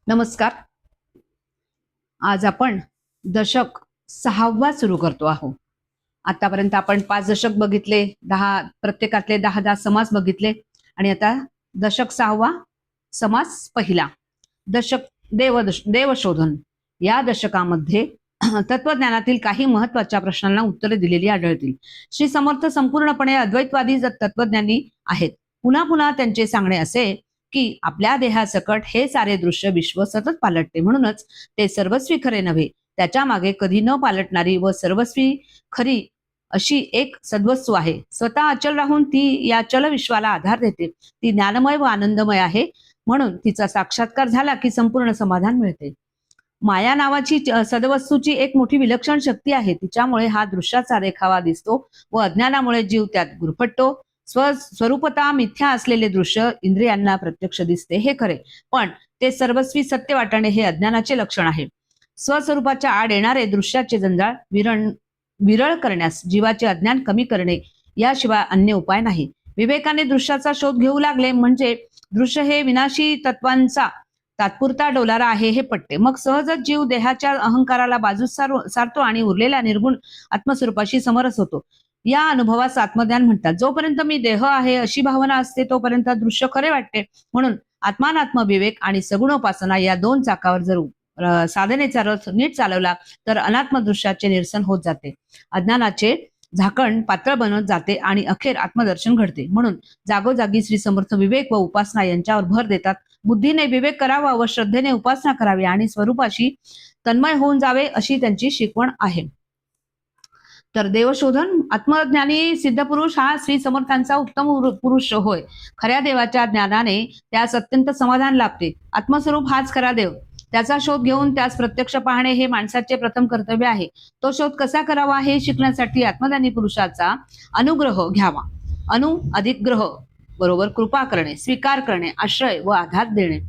नमस्कार. आज आपण दशक 6वा सुरू करतो आहोत. आतापर्यंत आपण 5 दशक बघितले, 10 प्रत्येकातले 10-10 समास बघितले आणि आता दशक 6वा समास पहिला. दशक देवशोधन या दशकामध्ये तत्वज्ञानातील काही महत्वाच्या प्रश्नांना उत्तरे दिलेली आढळतील. श्री समर्थ संपूर्णपणे अद्वैतवादी तत्वज्ञानी आहेत. पुन्हा पुन्हा त्यांचे सांगणे असे की आपल्या देहासकट हे सारे दृश्य विश्व सतत पालटते, म्हणूनच ते सर्वस्वी खरे नव्हे. त्याच्या मागे कधी न पालटणारी व सर्वस्वी खरी अशी एक सद्वस्तू आहे. स्वतः अचल राहून ती या चल विश्वाला आधार देते. ती ज्ञानमय व आनंदमय आहे, म्हणून तिचा साक्षात्कार झाला की संपूर्ण समाधान मिळते. माया नावाची सदवस्तूची एक मोठी विलक्षण शक्ती आहे. तिच्यामुळे हा दृश्याचा देखावा दिसतो व अज्ञानामुळे जीव त्यात गुरफटतो. स्वरूपता मिथ्या असलेले दृश्य इंद्रियांना प्रत्यक्ष दिसते हे खरे, पण ते सर्वस्वी सत्य वाटणे हे अज्ञानाचे लक्षण आहे. स्वस्वरूपाच्या आड येणारे दृश्याचे जंजाळ विरळ करण्यास जीवाचे अज्ञान कमी करणे याशिवाय अन्य उपाय नाही. विवेकाने दृश्याचा शोध घेऊ लागले म्हणजे दृश्य हे विनाशी तत्वांचा तात्पुरता डोलारा आहे हे पटते. मग सहजच जीव देहाच्या अहंकाराला बाजूस सारतो आणि उरलेल्या निर्गुण आत्मस्वरूपाशी समरस होतो. या अनुभवास आत्मज्ञान म्हणतात. जोपर्यंत मी देह आहे अशी भावना असते तोपर्यंत दृश्य खरे वाटते. म्हणून आत्मानात्म विवेक आणि सगुणोपासना या दोन चाकावर जर साधनेचा रथ नीट चालवला तर अनात्म दृश्याचे निरसन होत जाते. अज्ञानाचे झाकण पातळ बनत जाते आणि अखेर आत्मदर्शन घडते. म्हणून जागोजागी श्री समर्थ विवेक व उपासना यांच्यावर भर देतात. बुद्धीने विवेक करावा व श्रद्धेने उपासना करावी आणि स्वरूपाशी तन्मय होऊन जावे अशी त्यांची शिकवण आहे. तर देवशोधन आत्मज्ञानी सिद्धपुरुष हा श्री समर्थांचा उत्तम पुरुष होय. खऱ्या देवाच्या ज्ञानाने त्यास अत्यंत समाधान लाभते. आत्मस्वरूप हाच खरा देव. त्याचा शोध घेऊन त्यास प्रत्यक्ष पाहणे हे माणसाचे प्रथम कर्तव्य आहे. तो शोध कसा करावा हे शिकण्यासाठी आत्मज्ञानी पुरुषाचा अनुग्रह घ्यावा. अधिक ग्रह बरोबर कृपा करणे, स्वीकार करणे, आश्रय व आधार देणे.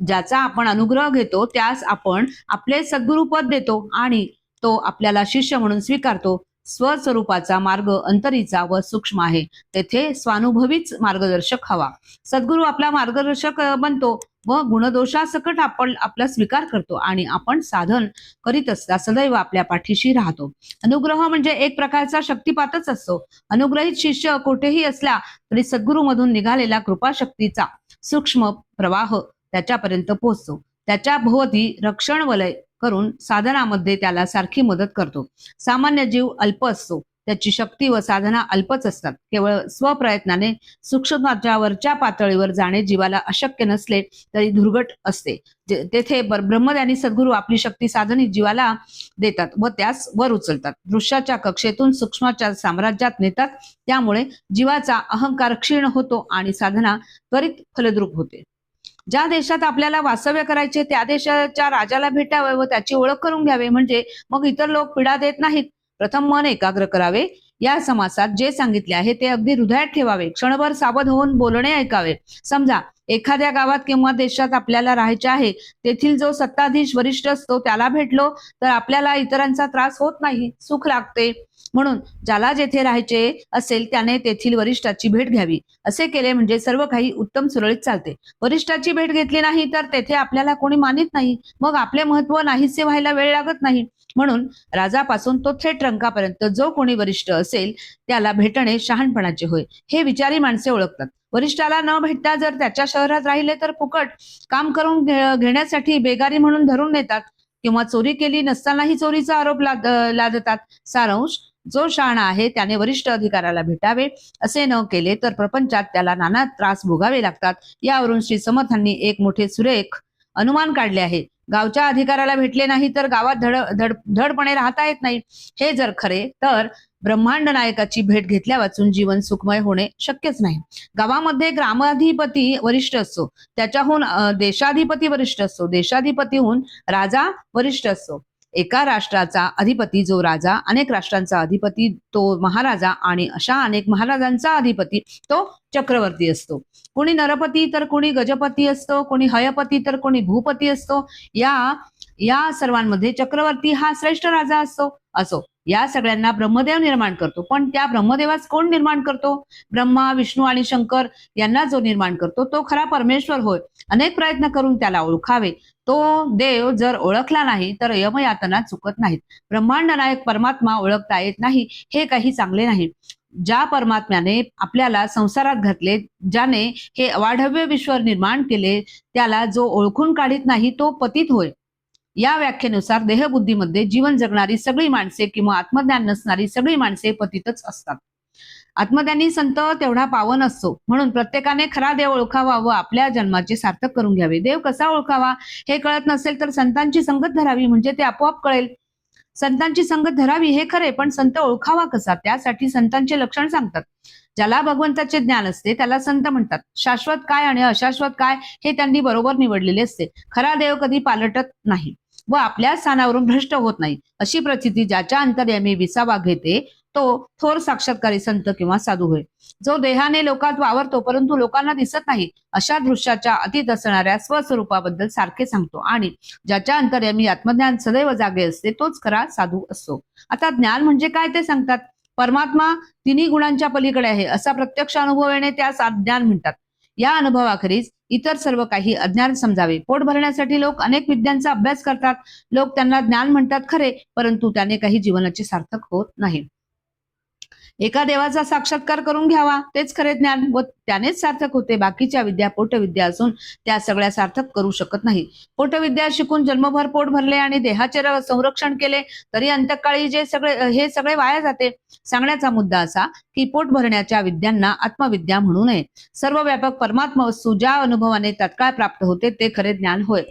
ज्याचा आपण अनुग्रह घेतो त्यास आपण आपले सद्गुरुपद देतो आणि तो आपल्याला शिष्य म्हणून स्वीकारतो. स्वस्वरूपाचा मार्ग अंतरीचा व सूक्ष्म आहे. तेथे स्वानुभवीच मार्गदर्शक हवा. सद्गुरू आपला मार्गदर्शक बनतो व गुणदोषासकट आपण आपला स्वीकार करतो आणि आपण साधन करीत असता सदैव आपल्या पाठीशी राहतो. अनुग्रह म्हणजे एक प्रकारचा शक्तिपातच असतो. अनुग्रहित शिष्य कोठेही असला तरी सद्गुरूमधून निघालेला कृपाशक्तीचा सूक्ष्म प्रवाह त्याच्यापर्यंत पोहोचतो. त्याच्या भोवती रक्षण वलय करून साधनामध्ये त्याला सारखी मदत करतो. सामान्य जीव अल्प असतो. त्याची शक्ती व साधना अल्पच असतात. केवळ स्वप्रयत्नाने सूक्ष्माच्या वरच्या पातळीवर जाणे जीवाला अशक्य नसले तरी दुर्घट असते. तेथे ब्रह्मज्ञानी सद्गुरू आपली शक्ती साधनी जीवाला देतात व त्यास वर उचलतात. दृश्याच्या कक्षेतून सूक्ष्माच्या साम्राज्यात नेतात. त्यामुळे जीवाचा अहंकार क्षीण होतो आणि साधना त्वरित फलद्रूप होते. ज्या देशात आपल्याला वास्तव्य करायचे त्या देशाच्या राजाला भेटावे व त्याची ओळख करून घ्यावे, म्हणजे मग इतर लोक पीडा देत नाहीत. प्रथम मन एकाग्र करावे. या समासात जे सांगितले आहे ते अगदी हृदयात ठेवावे. क्षणभर सावध होऊन बोलणे ऐकावे. समजा एखाद्या गावात किंवा देशात आपल्याला राहायचे आहे. तेथील जो सत्ताधीश वरिष्ठ असतो त्याला भेटलो तर आपल्याला इतरांचा त्रास होत नाही, सुख लागते. म्हणून ज्याला जेथे राहायचे असेल त्याने तेथील वरिष्ठाची भेट घ्यावी. असे केले म्हणजे सर्व काही उत्तम सुरळीत चालते. वरिष्ठाची भेट घेतली नाही तर तेथे आपल्याला कोणी मानित नाही. मग आपले महत्व नाहीसे व्हायला वेळ लागत नाही. म्हणून राजापासून तो थेट रंकापर्यंत जो कोणी वरिष्ठ असेल त्याला भेटणे शहाणपणाचे होय, हे विचारी माणसे ओळखतात. वरिष्ठाला न भेटता जर त्याच्या शहरात राहिले तर फुकट काम करून घेण्यासाठी बेगारी म्हणून धरून नेतात किंवा चोरी केली नसतानाही चोरीचा आरोप लादतात. सारांश, जो शहाणा आहे त्याने वरिष्ठ अधिकाऱ्याला भेटावे. असे न केले तर प्रपंचात त्याला नाना त्रास भोगावे लागतात. यावरून श्री समर्थांनी एक मोठे सुरेख अनुमान काढले आहे. गावच्या अधिकाऱ्याला भेटले नाही तर गावात धडपणे राहता येत नाही. हे जर खरे तर ब्रह्मांड नायकाची भेट घेतल्या वाचून जीवन सुखमय होणे शक्यच नाही. गावामध्ये ग्रामाधिपती वरिष्ठ असतो, त्याच्याहून देशाधिपती वरिष्ठ असतो, देशाधिपतीहून राजा वरिष्ठ असतो. एका राष्ट्राचा अधिपती जो राजा, अनेक राष्ट्रांचा अधिपती तो महाराजा आणि अशा अनेक महाराजांचा अधिपती तो चक्रवर्ती असतो. कोणी नरपती तर कोणी गजपती असतो, कोणी हयपती तर कोणी भूपती असतो. या सर्वांमध्ये चक्रवर्ती हा श्रेष्ठ राजा असतो. असो, या सगळ्यांना ब्रह्मदेव निर्माण करतो. पण त्या ब्रह्मदेवास कोण निर्माण करतो? ब्रह्मा, विष्णू आणि शंकर यांना जो निर्माण करतो तो खरा परमेश्वर होय. अनेक प्रयत्न करून त्याला ओळखावे. तो देव जर ओळखला नाही तर यमयातना चुकत नाहीत. ब्रह्मांड नायक परमात्मा ओळखता येत नाही हे काही चांगले नाही. ज्या परमात्म्याने आपल्याला संसारात घातले, ज्याने हे अवाढव्य विश्व निर्माण केले, त्याला जो ओळखून काढीत नाही तो पतित होय. या व्याख्येनुसार देहबुद्धीमध्ये जीवन जगणारी सगळी माणसे किंवा आत्मज्ञान नसणारी सगळी माणसे पतितच असतात. आत्मज्ञानी संत तेवढा पावन असतो. म्हणून प्रत्येकाने खरा देव ओळखावा व आपल्या जन्माचे सार्थक करून घ्यावे. देव कसा ओळखावा हे कळत नसेल तर संतांची संगत धरावी, म्हणजे ते आपोआप कळेल. संतांची संगत धरावी हे खरे, पण संत ओळखावा कसा त्यासाठी संतांचे लक्षण सांगतात. ज्याला भगवंताचे ज्ञान असते त्याला संत म्हणतात. शाश्वत काय आणि अशाश्वत काय हे त्यांनी बरोबर निवडलेले असते. खरा देव कधी पालटत नाही व आपल्या स्थानावरून भ्रष्ट होत नाही. अशी प्रचिती ज्याच्या अंतर्यामी विसावा घेते तो थोर साक्षात्कारी संत किंवा साधू होय. जो देहाने लोकात वावरतो परंतु लोकांना दिसत नाही, अशा दृश्याच्या अतीत असणाऱ्या स्वस्वरूपाबद्दल सारखे सांगतो आणि ज्याच्या अंतर्यामी आत्मज्ञान सदैव जागे असते तोच खरा साधू असतो. आता ज्ञान म्हणजे काय ते सांगतात. परमात्मा तिन्ही गुणांच्या पलीकडे आहे असा प्रत्यक्ष अनुभव येणे त्यास ज्ञान म्हणतात. या अनुभवाखेरीज इतर सर्व काही अज्ञान समजावे. पोट भरण्यासाठी लोक अनेक विद्यांचा अभ्यास करतात. लोक त्यांना ज्ञान म्हणतात खरे, परंतु त्याने काही जीवनाचे सार्थक होत नाही. एका देवाचा साक्षात्कार करून घ्यावा तेच खरे ज्ञान व त्यानेच सार्थक होते. बाकीच्या विद्या पोटविद्या असून त्या सगळ्या सार्थक करू शकत नाही. पोटविद्या शिकून जन्मभर पोट भरले आणि देहाचे संरक्षण केले तरी अंतकाळी हे सगळे वाया जाते. सांगण्याचा मुद्दा असा की पोट भरण्याच्या विद्यांना आत्मविद्या म्हणू नये. सर्व व्यापक परमात्मा वस्तू ज्या अनुभवाने तत्काळ प्राप्त होते ते खरे ज्ञान होय.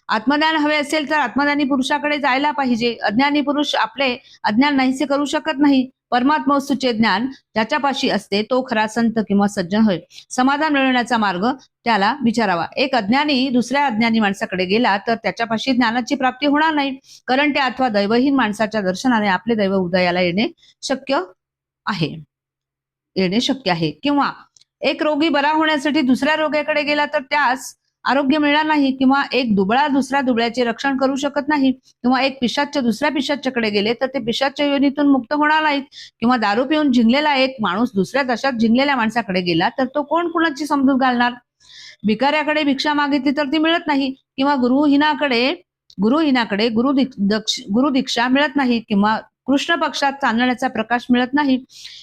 आत्मज्ञान हवे असेल तर आत्मज्ञानी पुरुषाकडे जायला पाहिजे. अज्ञानी पुरुष आपले अज्ञान नाहीसे करू शकत नाही. परमात्मा वस्तूचे ज्ञान ज्याच्यापाशी असते तो खरा संत किंवा सज्जन होय. समाधान मिळवण्याचा मार्ग त्याला विचारावा. एक अज्ञानी दुसऱ्या अज्ञानी माणसाकडे गेला तर त्याच्यापाशी ज्ञानाची प्राप्ती होणार नाही, कारण त्या अथवा दैवहीन माणसाच्या दर्शनाने आपले दैव उदयाला येणे शक्य आहे. किंवा एक रोगी बरा होण्यासाठी दुसऱ्या रोग्याकडे गेला तर त्यास आरोग्य मिळणार नाही. किंवा एक दुबळा दुसऱ्या दुबळ्याचे रक्षण करू शकत नाही. किंवा एक पिशाच्य दुसऱ्या पिशाच्याकडे गेले तर ते पिशाच्य योनीतून मुक्त होणार नाहीत. किंवा दारू पिऊन झिंगलेला एक माणूस दुसऱ्या दशात झिंगलेल्या माणसाकडे गेला तर तो कोण कुणाची समजूत घालणार. भिकाऱ्याकडे भिक्षा मागितली तर ती मिळत नाही. किंवा गुरुहीनाकडे गुरुदीक्षा मिळत नाही. किंवा कृष्ण पक्षात चांदण्याचा प्रकाश मिळत नाही.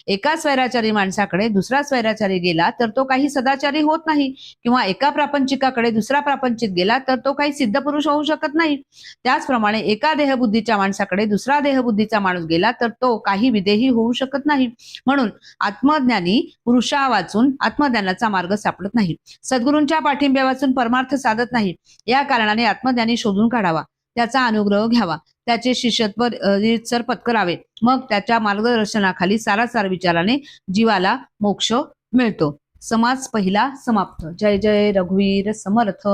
एका स्वैराचारी माणसाकडे दुसरा स्वैराचारी गेला तर तो काही सदाचारी होत नाही. किंवा एका प्रापंचिकाकडे दुसरा प्रापंचिक गेला तर तो काही सिद्ध पुरुष होऊ शकत नाही. त्याचप्रमाणे एका देहबुद्धीच्या माणसाकडे दुसरा देहबुद्धीचा माणूस गेला तर तो काही विदेही होऊ शकत नाही. म्हणून आत्मज्ञानी पुरुषा वाचून आत्मज्ञानाचा मार्ग सापडत नाही. सद्गुरूंच्या पाठिंब्या वाचून परमार्थ साधत नाही. या कारणाने आत्मज्ञानी शोधून काढावा, त्याचा अनुग्रह घ्यावा, त्याचे शिष्यत्व रीतसर पत्करावे. मग त्याच्या मार्गदर्शनाखाली सारासार विचाराने जीवाला मोक्ष मिळतो. समास पहिला समाप्त. जय जय रघुवीर समर्थ.